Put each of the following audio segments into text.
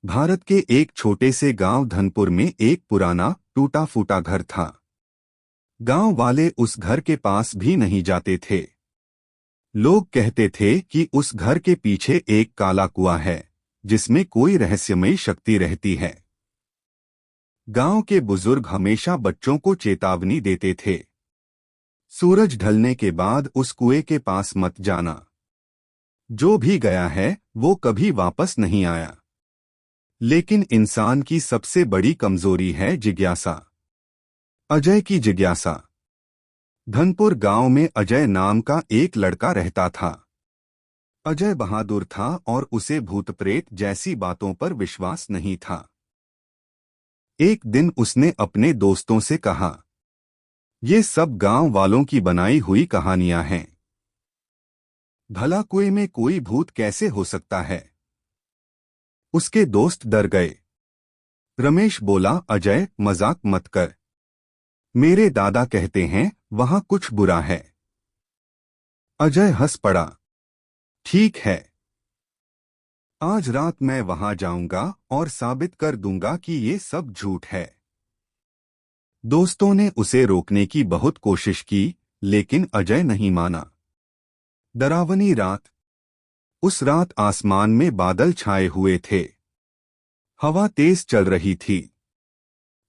भारत के एक छोटे से गांव धनपुर में एक पुराना टूटा फूटा घर था। गांव वाले उस घर के पास भी नहीं जाते थे। लोग कहते थे कि उस घर के पीछे एक काला कुआं है, जिसमें कोई रहस्यमयी शक्ति रहती है। गांव के बुजुर्ग हमेशा बच्चों को चेतावनी देते थे, सूरज ढलने के बाद उस कुएं के पास मत जाना। जो भी गया है वो कभी वापस नहीं आया। लेकिन इंसान की सबसे बड़ी कमजोरी है जिज्ञासा। अजय की जिज्ञासा। धनपुर गांव में अजय नाम का एक लड़का रहता था। अजय बहादुर था और उसे भूत प्रेत जैसी बातों पर विश्वास नहीं था। एक दिन उसने अपने दोस्तों से कहा, ये सब गांव वालों की बनाई हुई कहानियां हैं। भला कुएं में कोई भूत कैसे हो सकता है? उसके दोस्त डर गए। रमेश बोला, अजय मजाक मत कर। मेरे दादा कहते हैं वहां कुछ बुरा है। अजय हंस पड़ा। ठीक है, आज रात मैं वहां जाऊंगा और साबित कर दूंगा कि ये सब झूठ है। दोस्तों ने उसे रोकने की बहुत कोशिश की, लेकिन अजय नहीं माना। डरावनी रात। उस रात आसमान में बादल छाए हुए थे। हवा तेज चल रही थी।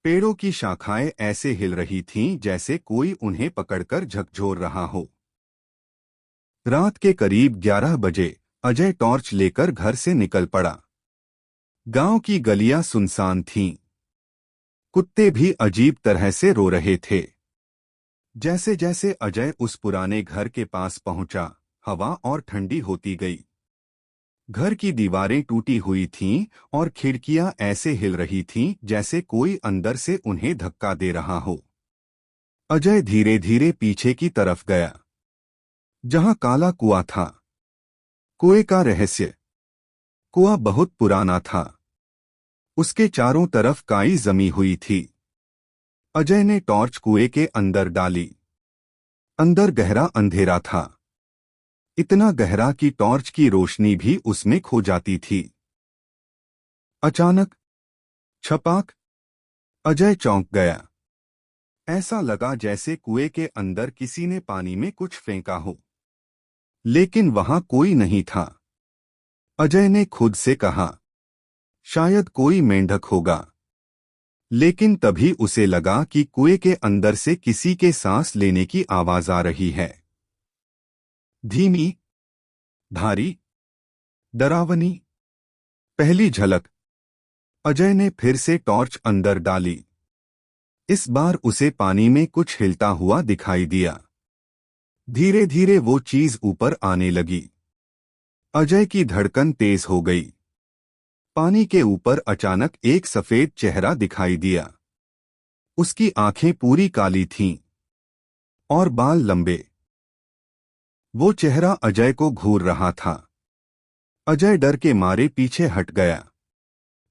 पेड़ों की शाखाएं ऐसे हिल रही थीं जैसे कोई उन्हें पकड़कर झकझोर रहा हो। रात के करीब 11 बजे अजय टॉर्च लेकर घर से निकल पड़ा। गांव की गलियां सुनसान थीं। कुत्ते भी अजीब तरह से रो रहे थे। जैसे जैसे अजय उस पुराने घर के पास पहुंचा, हवा और ठंडी होती गई। घर की दीवारें टूटी हुई थीं और खिड़कियां ऐसे हिल रही थीं जैसे कोई अंदर से उन्हें धक्का दे रहा हो। अजय धीरे धीरे पीछे की तरफ गया, जहां काला कुआं था। कुएं का रहस्य। कुआं बहुत पुराना था। उसके चारों तरफ काई जमी हुई थी। अजय ने टॉर्च कुएं के अंदर डाली। अंदर गहरा अंधेरा था, इतना गहरा कि टॉर्च की रोशनी भी उसमें खो जाती थी। अचानक छपाक। अजय चौंक गया। ऐसा लगा जैसे कुएं के अंदर किसी ने पानी में कुछ फेंका हो, लेकिन वहां कोई नहीं था। अजय ने खुद से कहा, शायद कोई मेंढक होगा। लेकिन तभी उसे लगा कि कुएं के अंदर से किसी के सांस लेने की आवाज आ रही है। धीमी, भारी, डरावनी। पहली झलक। अजय ने फिर से टॉर्च अंदर डाली। इस बार उसे पानी में कुछ हिलता हुआ दिखाई दिया। धीरे धीरे वो चीज ऊपर आने लगी। अजय की धड़कन तेज हो गई। पानी के ऊपर अचानक एक सफेद चेहरा दिखाई दिया। उसकी आंखें पूरी काली थीं और बाल लंबे। वो चेहरा अजय को घूर रहा था। अजय डर के मारे पीछे हट गया।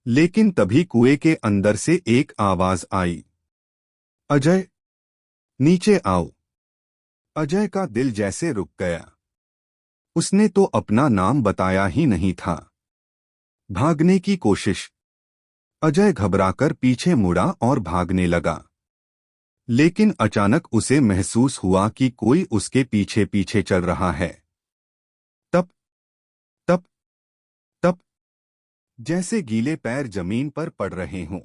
लेकिन तभी कुएं के अंदर से एक आवाज आई, अजय, नीचे आओ। अजय का दिल जैसे रुक गया। उसने तो अपना नाम बताया ही नहीं था। भागने की कोशिश। अजय घबराकर पीछे मुड़ा और भागने लगा। लेकिन अचानक उसे महसूस हुआ कि कोई उसके पीछे पीछे चल रहा है। तप तप तप, जैसे गीले पैर जमीन पर पड़ रहे हों।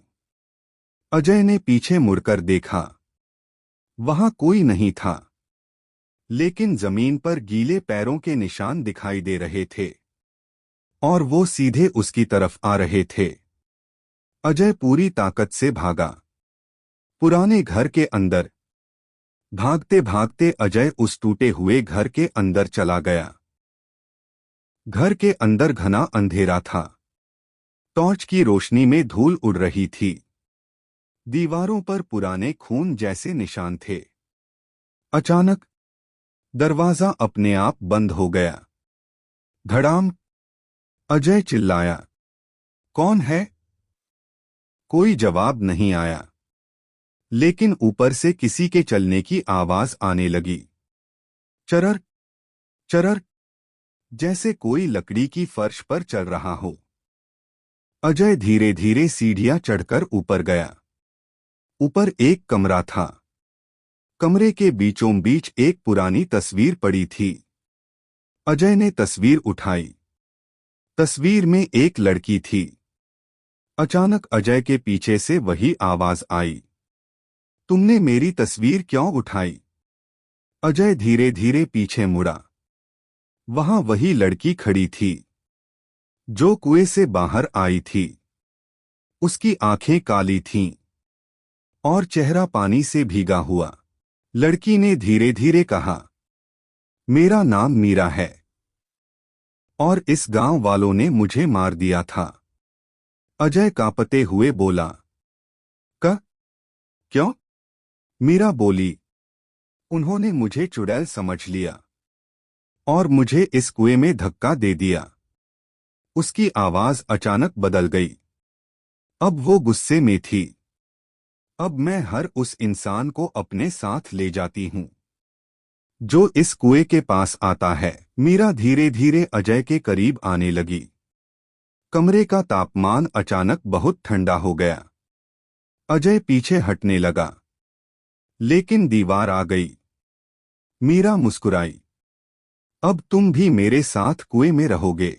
अजय ने पीछे मुड़कर देखा। वहां कोई नहीं था, लेकिन जमीन पर गीले पैरों के निशान दिखाई दे रहे थे और वो सीधे उसकी तरफ आ रहे थे। अजय पूरी ताकत से भागा। पुराने घर के अंदर। भागते भागते अजय उस टूटे हुए घर के अंदर चला गया। घर के अंदर घना अंधेरा था। टॉर्च की रोशनी में धूल उड़ रही थी। दीवारों पर पुराने खून जैसे निशान थे। अचानक दरवाजा अपने आप बंद हो गया। धड़ाम। अजय चिल्लाया, कौन है? कोई जवाब नहीं आया। लेकिन ऊपर से किसी के चलने की आवाज आने लगी। चरर चरर, जैसे कोई लकड़ी की फर्श पर चल रहा हो। अजय धीरे धीरे सीढ़ियां चढ़कर ऊपर गया। ऊपर एक कमरा था। कमरे के बीचों बीच एक पुरानी तस्वीर पड़ी थी। अजय ने तस्वीर उठाई। तस्वीर में एक लड़की थी। अचानक अजय के पीछे से वही आवाज आई, तुमने मेरी तस्वीर क्यों उठाई? अजय धीरे धीरे पीछे मुड़ा। वहां वही लड़की खड़ी थी जो कुएं से बाहर आई थी। उसकी आंखें काली थीं और चेहरा पानी से भीगा हुआ। लड़की ने धीरे धीरे कहा, मेरा नाम मीरा है और इस गांव वालों ने मुझे मार दिया था। अजय कांपते हुए बोला, क्यों? मीरा बोली, उन्होंने मुझे चुड़ैल समझ लिया और मुझे इस कुएं में धक्का दे दिया। उसकी आवाज अचानक बदल गई। अब वो गुस्से में थी। अब मैं हर उस इंसान को अपने साथ ले जाती हूं जो इस कुएं के पास आता है। मीरा धीरे धीरे अजय के करीब आने लगी। कमरे का तापमान अचानक बहुत ठंडा हो गया। अजय पीछे हटने लगा, लेकिन दीवार आ गई। मीरा मुस्कुराई, अब तुम भी मेरे साथ कुएं में रहोगे।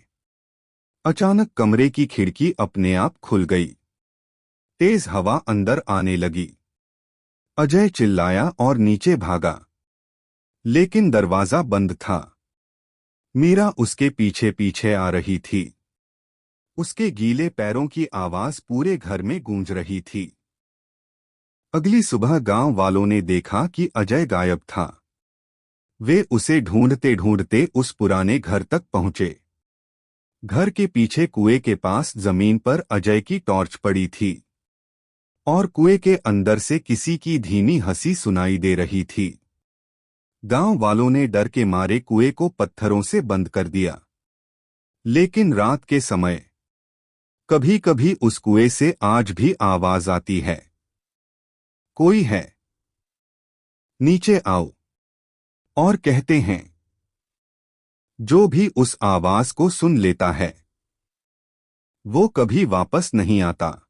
अचानक कमरे की खिड़की अपने आप खुल गई। तेज हवा अंदर आने लगी। अजय चिल्लाया और नीचे भागा, लेकिन दरवाजा बंद था। मीरा उसके पीछे पीछे आ रही थी। उसके गीले पैरों की आवाज पूरे घर में गूंज रही थी। अगली सुबह गांव वालों ने देखा कि अजय गायब था। वे उसे ढूंढते ढूंढते उस पुराने घर तक पहुंचे। घर के पीछे कुएं के पास जमीन पर अजय की टॉर्च पड़ी थी और कुएं के अंदर से किसी की धीमी हंसी सुनाई दे रही थी। गांव वालों ने डर के मारे कुएं को पत्थरों से बंद कर दिया। लेकिन रात के समय कभी कभी उस कुएं से आज भी आवाज आती है, कोई है, नीचे आओ। और कहते हैं, जो भी उस आवाज को सुन लेता है वो कभी वापस नहीं आता।